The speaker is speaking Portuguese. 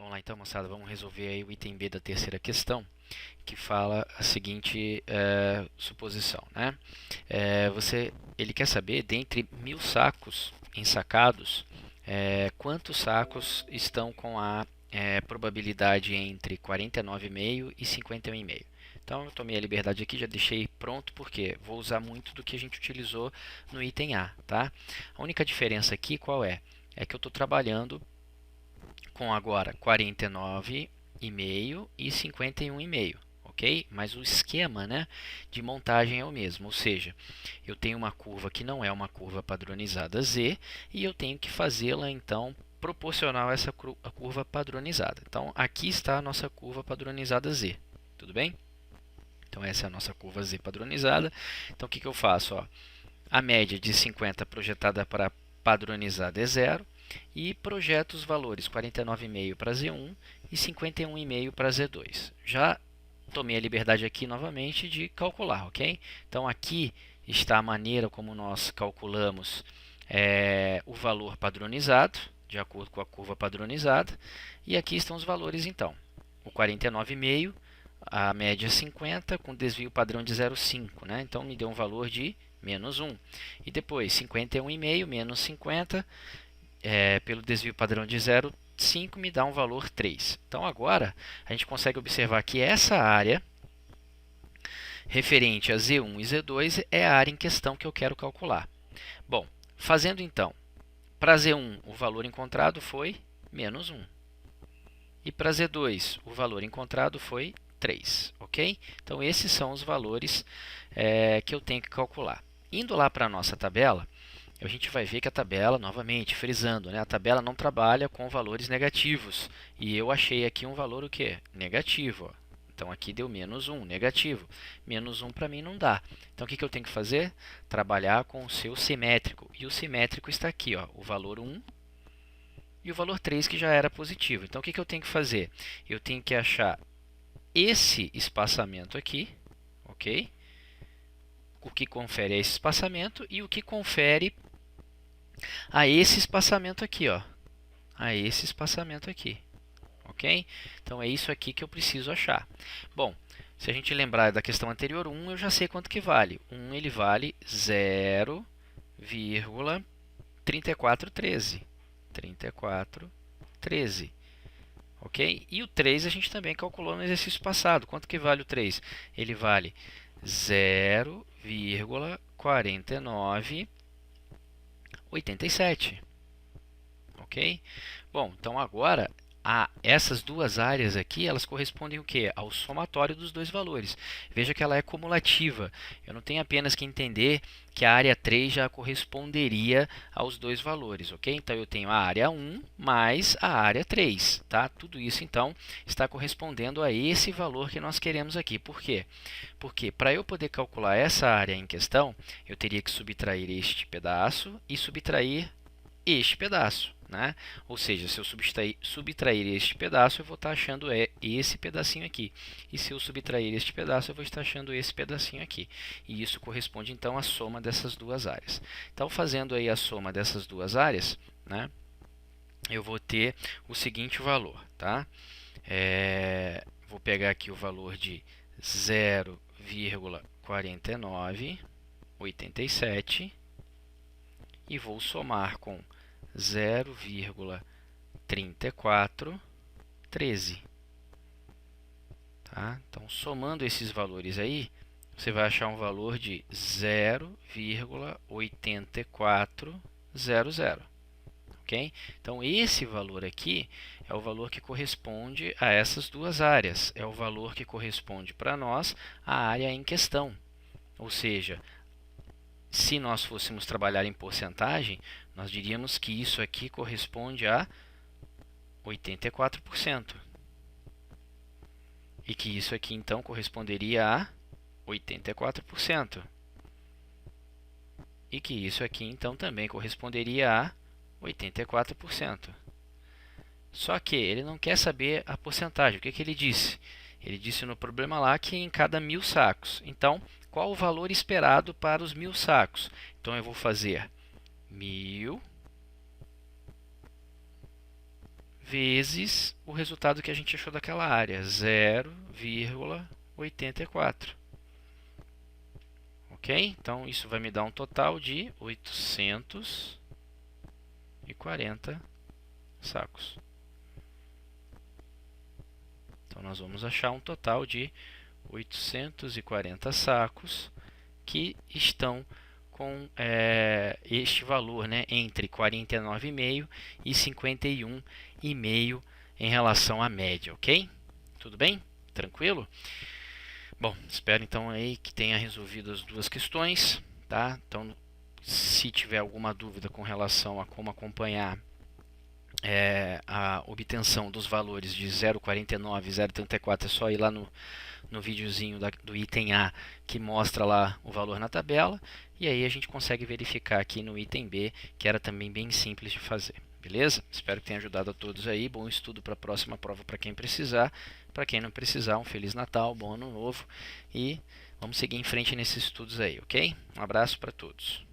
Vamos lá então, moçada, vamos resolver aí o item B da terceira questão, que fala a seguinte suposição, né? Ele quer saber, dentre 1.000 sacos ensacados, quantos sacos estão com a probabilidade entre 49,5 e 51,5. Então, eu tomei a liberdade aqui, já deixei pronto, porque vou usar muito do que a gente utilizou no item A, tá? A única diferença aqui, qual é? É que eu estou trabalhando com agora 49,5 e 51,5, ok? Mas o esquema, né, de montagem é o mesmo, ou seja, eu tenho uma curva que não é uma curva padronizada Z e eu tenho que fazê-la então proporcional a essa curva padronizada. Então aqui está a nossa curva padronizada Z, tudo bem? Então essa é a nossa curva Z padronizada. Então o que eu faço? Ó, a média de 50 projetada para padronizada é zero. E projeto os valores 49,5 para Z1 e 51,5 para Z2. Já tomei a liberdade aqui novamente de calcular, ok? Então aqui está a maneira como nós calculamos o valor padronizado, de acordo com a curva padronizada. E aqui estão os valores então. O 49,5, a média 50, com desvio padrão de 0,5, né? Então me deu um valor de menos 1. E depois 51,5 menos 50, pelo desvio padrão de 0,5 me dá um valor 3. Então agora a gente consegue observar que essa área referente a Z1 e Z2 é a área em questão que eu quero calcular. Bom, fazendo então, para Z1 o valor encontrado foi menos 1. E para Z2 o valor encontrado foi 3, ok? Então esses são os valores que eu tenho que calcular. Indo lá para a nossa tabela, a gente vai ver que a tabela, novamente, frisando, né, a tabela não trabalha com valores negativos. E eu achei aqui um valor o quê? Negativo. Ó. Então aqui deu menos 1, negativo. Menos 1 para mim não dá. Então o que eu tenho que fazer? Trabalhar com o seu simétrico. E o simétrico está aqui, ó, o valor 1 e o valor 3 que já era positivo. Então o que eu tenho que fazer? Eu tenho que achar esse espaçamento aqui, ok? O que confere a esse espaçamento e o que confere a esse espaçamento aqui, ó, a esse espaçamento aqui, ok? Então é isso aqui que eu preciso achar. Bom, se a gente lembrar da questão anterior, 1 eu já sei quanto que vale. 1 ele vale 0,3413. 3413. Ok? E o 3 a gente também calculou no exercício passado. Quanto que vale o 3? Ele vale 0,4987. Ok? Bom, então agora essas duas áreas aqui, elas correspondem o quê? Ao somatório dos dois valores. Veja que ela é cumulativa. Eu não tenho apenas que entender que a área 3 já corresponderia aos dois valores, ok? Então eu tenho a área 1 mais a área 3, tá? Tudo isso então está correspondendo a esse valor que nós queremos aqui. Por quê? Porque para eu poder calcular essa área em questão, eu teria que subtrair este pedaço e subtrair este pedaço. Né? Ou seja, se eu subtrair este pedaço, eu vou estar achando esse pedacinho aqui. E se eu subtrair este pedaço, eu vou estar achando esse pedacinho aqui. E isso corresponde, então, à soma dessas duas áreas. Então, fazendo aí a soma dessas duas áreas, né, eu vou ter o seguinte valor. Tá? Vou pegar aqui o valor de 0,4987 e vou somar com 0,3413. Tá? Então, somando esses valores aí, você vai achar um valor de 0,8400. Ok? Então, esse valor aqui é o valor que corresponde a essas duas áreas. É o valor que corresponde para nós à área em questão. Ou seja, se nós fôssemos trabalhar em porcentagem, nós diríamos que isso aqui corresponde a 84%. E que isso aqui, então, corresponderia a 84%. E que isso aqui, então, também corresponderia a 84%. Só que ele não quer saber a porcentagem. O que ele disse? Ele disse no problema lá que em cada 1.000 sacos. Então, qual o valor esperado para os 1.000 sacos? Então, eu vou fazer 1.000 vezes o resultado que a gente achou daquela área, 0,84. Ok? Então, isso vai me dar um total de 840 sacos. Então, nós vamos achar um total de 840 sacos que estão com este valor, né, entre 49,5 e 51,5 em relação à média, ok? Tudo bem? Tranquilo? Bom, espero então aí que tenha resolvido as duas questões, tá? Então, se tiver alguma dúvida com relação a como acompanhar a obtenção dos valores de 0,49 e 0,34, é só ir lá no videozinho do item A, que mostra lá o valor na tabela, e aí a gente consegue verificar aqui no item B, que era também bem simples de fazer. Beleza? Espero que tenha ajudado a todos aí. Bom estudo para a próxima prova para quem precisar. Para quem não precisar, um Feliz Natal, bom Ano Novo, e vamos seguir em frente nesses estudos aí, ok? Um abraço para todos.